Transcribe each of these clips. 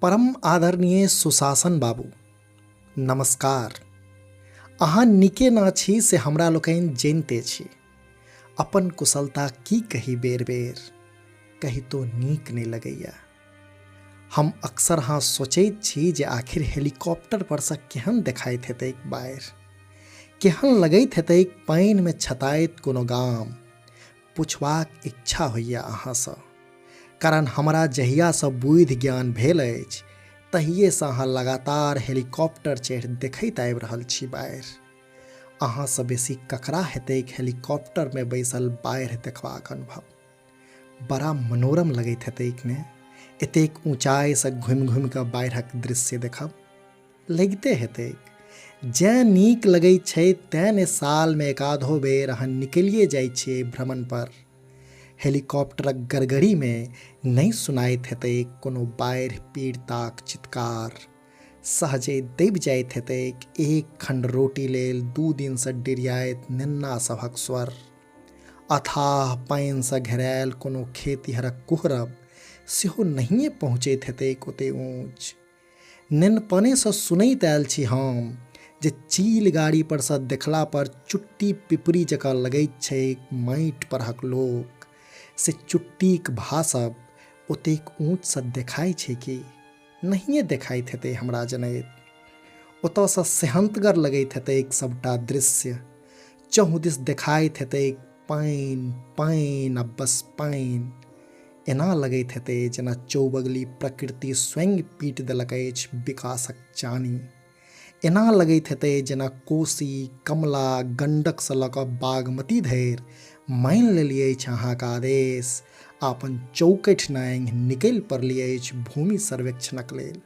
परम आदरणीय सुशासन बाबू, नमस्कार। अहाँ नीके ना छी से हमरा लोकनि जनिते छी। अपन कुशलता की कही बेर बेर, कही तो नीक नहीं लगैया। हम अक्सर हाँ सोचैत छी जे आखिर हेलीकॉप्टर पर से केहन देखाइत हेतैक बाहर, केहन लगैत हेतैक पानि में छताइत कोनो गाम। पुछबाक इच्छा होइया अहाँसँ, कारण हमरा जहियासँ बुद्धि ज्ञान भेल अछि तहिएसँ अहाँ लगातार हेलीकॉप्टर चढ़ि देखैत आबि रहल छी बाहर। अहाँसँ बेसी ककरा हेतैक हेलीकॉप्टर में बैसल बाहर देखबाक अनुभव। बड़ा मनोरम लगैत हेतैक ने, एतेक ऊँचाइसँ घुमि घुमि कऽ बाहरक दृश्य देखब। लगिते हेतैक जैँ नीक लगैत छै तैँ ने सालमे एकाधो बेर अहाँ निकलिए जाइत छियै भ्रमण पर। हेलीकॉप्टरक गड़गड़ी में नहीं सुनाइत हेतैक कोनो बाढ़ि पीड़िताक चित्कार। सहजे दबि जाइत हेतैक एक खंड रोटी लेल 2 दिनसँ डिरियाइत नेन्ना सभक स्वर। अथाह पानिसँ घेरायल कोनो खेतिहरक कुहरब सेहो नहिए पहुँचैत हेतैक ओते ऊँच। नेनपनेसँ सुनैत आयल छी हम जे चील गाड़ी पर सँ देखला पर चुट्टी पिपरी जकाँ लगैत छै माटि परहक लोक। से चुट्टीक भासब ओतेक ऊँचसँ देखाइ छै कि नहिए देखाइत हेतै हमरा जनैत। ओतयसँ सेहन्तगर लगैत हेतैक सभटा दृश्य। चहुदिस देखाइत हेतैक पानि पानि आ बस पानि। एना लगैत हेतै जेना चौबगली प्रकृति स्वयं पीट देलक अछि विकासक चानी। एना लगैत हेतै जेना कोसी कमला गण्डकसँ लऽ कऽ बागमती धरि मानि लेलियै अछि अहाँक आदेश आ अपन चौकठि नाङ्गि निकलि पड़लियै अछि भूमि सर्वेक्षणक लेल।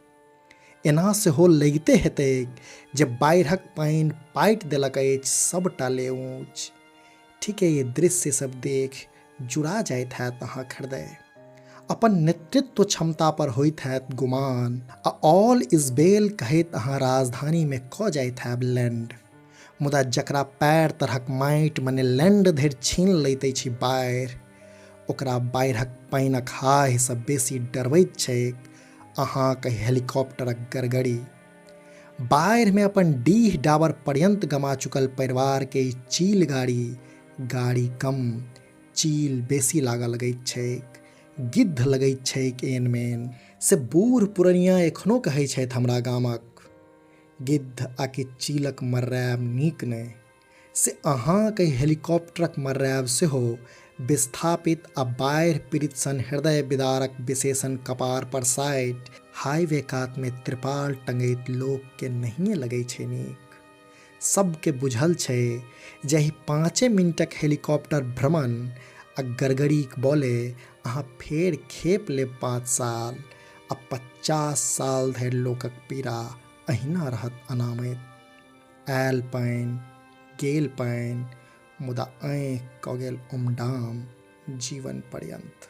एना सेहो लगिते हेतैक जे बाढ़िक पानि पाटि देलक अछि सभटा ले ऊँच। ठीके ये दृश्य सब देख जुड़ा जाइत हैत अहाँक हृदय। अपन नेतृत्व क्षमता पर होइत हैत गुमान आ ऑल इज वेल कहैत अहाँ राजधानी में कऽ जाइत हैब लैंड। मुदा जकरा पैर तरहक माटि मने लैंड धरि छीन लैत अछि बाढ़ि, ओकरा बाढ़िक पानिक हाहिसँ बेसी डरबैत छैक अहाँक हेलीकॉप्टरक गड़गड़ी। बाढ़ि में अपन डीह डाबर पर्यंत गमा चुकल परिवार के ई चील गाड़ी कम, चील बेसी लागऽ लगैत छैक। गिद्ध लगैत छैक एन मेन। से बूढ़ पुरनिया एखनो कहै छथि हमरा गामक, गिद्ध आकि चीलक मर्राएब नीक नहि। से अहाँक हेलीकॉप्टरक मर्राएब सेहो विस्थापित आ बाढ़ि पीड़ित सन हृदय विदारक विशेषण कपार पर साइट हाईवे कात में त्रिपाल टंगैत लोक के नहिए लगै छै नीक। सबके बुझल छै जे एहि 5 मिनटक हेलीकॉप्टर भ्रमण आ गड़गड़ीक बले अहाँ फेर खेप लेब 5 साल आ 50 साल धरि लोकक पीड़ा अहिना रहत अनामैत। आयल पानि गेल पानि, मुदा आँखि कऽ गेल उमडाम जीवन पर्यंत।